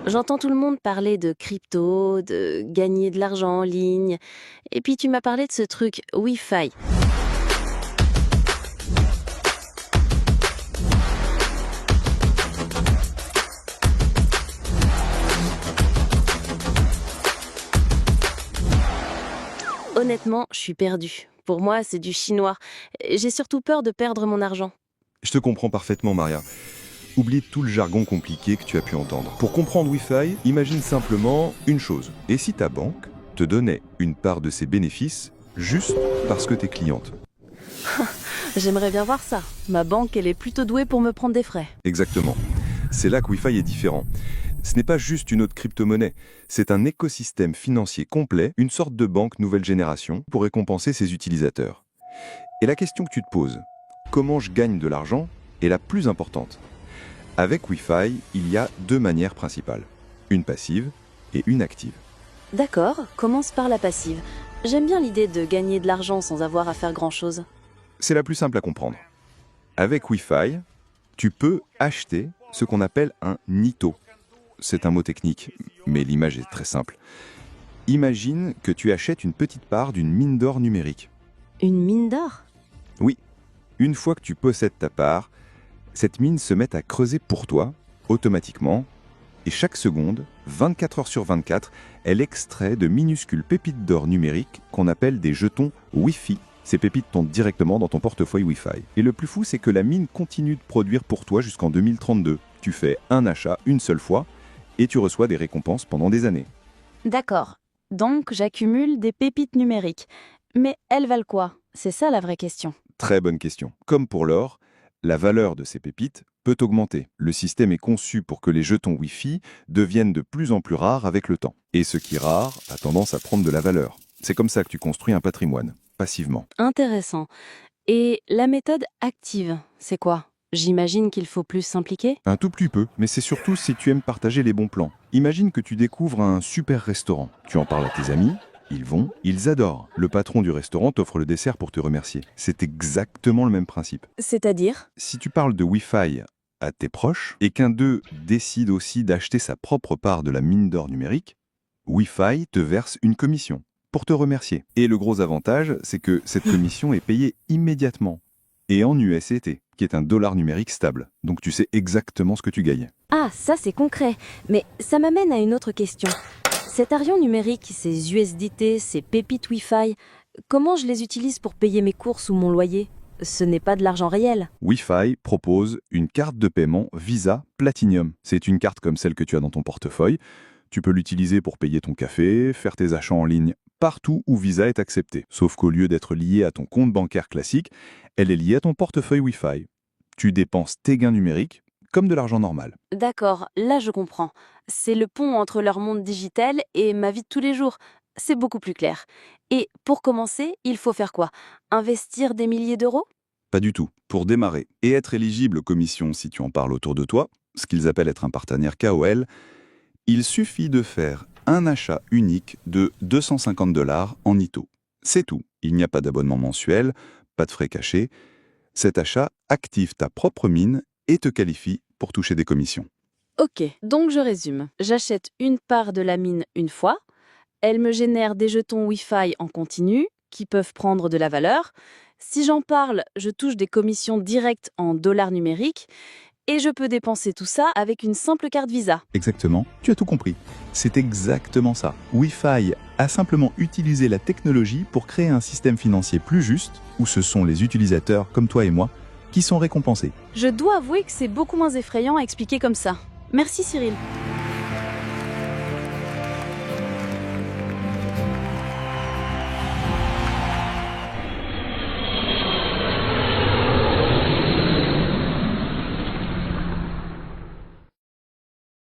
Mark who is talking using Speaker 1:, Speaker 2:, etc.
Speaker 1: J'entends tout le monde parler de crypto, de gagner de l'argent en ligne. Et puis tu m'as parlé de ce truc Wi-Fi. Honnêtement, je suis perdue. Pour moi, c'est du chinois. J'ai surtout peur de perdre mon argent.
Speaker 2: Je te comprends parfaitement, Maria. Oublie tout le jargon compliqué que tu as pu entendre. Pour comprendre Wi-Fi, imagine simplement une chose. Et si ta banque te donnait une part de ses bénéfices juste parce que t'es cliente?
Speaker 1: J'aimerais bien voir ça. Ma banque, elle est plutôt douée pour me prendre des frais.
Speaker 2: Exactement. C'est là que Wi-Fi est différent. Ce n'est pas juste une autre crypto-monnaie, c'est un écosystème financier complet, une sorte de banque nouvelle génération pour récompenser ses utilisateurs. Et la question que tu te poses, comment je gagne de l'argent, est la plus importante. Avec Wi-Fi, il y a deux manières principales, une passive et une active.
Speaker 1: D'accord, commence par la passive. J'aime bien l'idée de gagner de l'argent sans avoir à faire grand-chose.
Speaker 2: C'est la plus simple à comprendre. Avec Wi-Fi, tu peux acheter ce qu'on appelle un NITO. C'est un mot technique, mais l'image est très simple. Imagine que tu achètes une petite part d'une mine d'or numérique.
Speaker 1: Une mine d'or?
Speaker 2: Oui, une fois que tu possèdes ta part, cette mine se met à creuser pour toi, automatiquement, et chaque seconde, 24 heures sur 24, elle extrait de minuscules pépites d'or numériques qu'on appelle des jetons Wi-Fi. Ces pépites tombent directement dans ton portefeuille Wi-Fi. Et le plus fou, c'est que la mine continue de produire pour toi jusqu'en 2032. Tu fais un achat une seule fois, et tu reçois des récompenses pendant des années.
Speaker 1: D'accord. Donc, j'accumule des pépites numériques. Mais elles valent quoi? C'est ça la vraie question.
Speaker 2: Très bonne question. Comme pour l'or, la valeur de ces pépites peut augmenter. Le système est conçu pour que les jetons Wi-Fi deviennent de plus en plus rares avec le temps. Et ce qui est rare a tendance à prendre de la valeur. C'est comme ça que tu construis un patrimoine, passivement.
Speaker 1: Intéressant. Et la méthode active, c'est quoi? J'imagine qu'il faut plus s'impliquer?
Speaker 2: Un tout petit peu, mais c'est surtout si tu aimes partager les bons plans. Imagine que tu découvres un super restaurant. Tu en parles à tes amis, ils vont, ils adorent. Le patron du restaurant t'offre le dessert pour te remercier. C'est exactement le même principe.
Speaker 1: C'est-à-dire?
Speaker 2: Si tu parles de Wi-Fi à tes proches et qu'un d'eux décide aussi d'acheter sa propre part de la mine d'or numérique, Wi-Fi te verse une commission pour te remercier. Et le gros avantage, c'est que cette commission est payée immédiatement et en USDT, qui est un dollar numérique stable. Donc tu sais exactement ce que tu gagnes.
Speaker 1: Ah, ça c'est concret. Mais ça m'amène à une autre question. Cet argent numérique, ces USDT, ces pépites Wi-Fi, comment je les utilise pour payer mes courses ou mon loyer? Ce n'est pas de l'argent réel.
Speaker 2: Wi-Fi propose une carte de paiement Visa Platinum. C'est une carte comme celle que tu as dans ton portefeuille. Tu peux l'utiliser pour payer ton café, faire tes achats en ligne partout où Visa est accepté. Sauf qu'au lieu d'être liée à ton compte bancaire classique, elle est liée à ton portefeuille Wi-Fi. Tu dépenses tes gains numériques comme de l'argent normal.
Speaker 1: D'accord, là je comprends. C'est le pont entre leur monde digital et ma vie de tous les jours. C'est beaucoup plus clair. Et pour commencer, il faut faire quoi? Investir des milliers d'euros?
Speaker 2: Pas du tout. Pour démarrer et être éligible aux commissions si tu en parles autour de toi, ce qu'ils appellent être un partenaire KOL, il suffit de faire un achat unique de 250 dollars en ITO. C'est tout. Il n'y a pas d'abonnement mensuel, pas de frais cachés. Cet achat active ta propre mine et te qualifie pour toucher des commissions.
Speaker 1: Ok, donc je résume. J'achète une part de la mine une fois. Elle me génère des jetons Wi-Fi en continu qui peuvent prendre de la valeur. Si j'en parle, je touche des commissions directes en dollars numériques et je peux dépenser tout ça avec une simple carte Visa.
Speaker 2: Exactement, tu as tout compris. C'est exactement ça. Wi-Fi a simplement utilisé la technologie pour créer un système financier plus juste, où ce sont les utilisateurs comme toi et moi qui sont récompensés.
Speaker 1: Je dois avouer que c'est beaucoup moins effrayant à expliquer comme ça. Merci Cyril.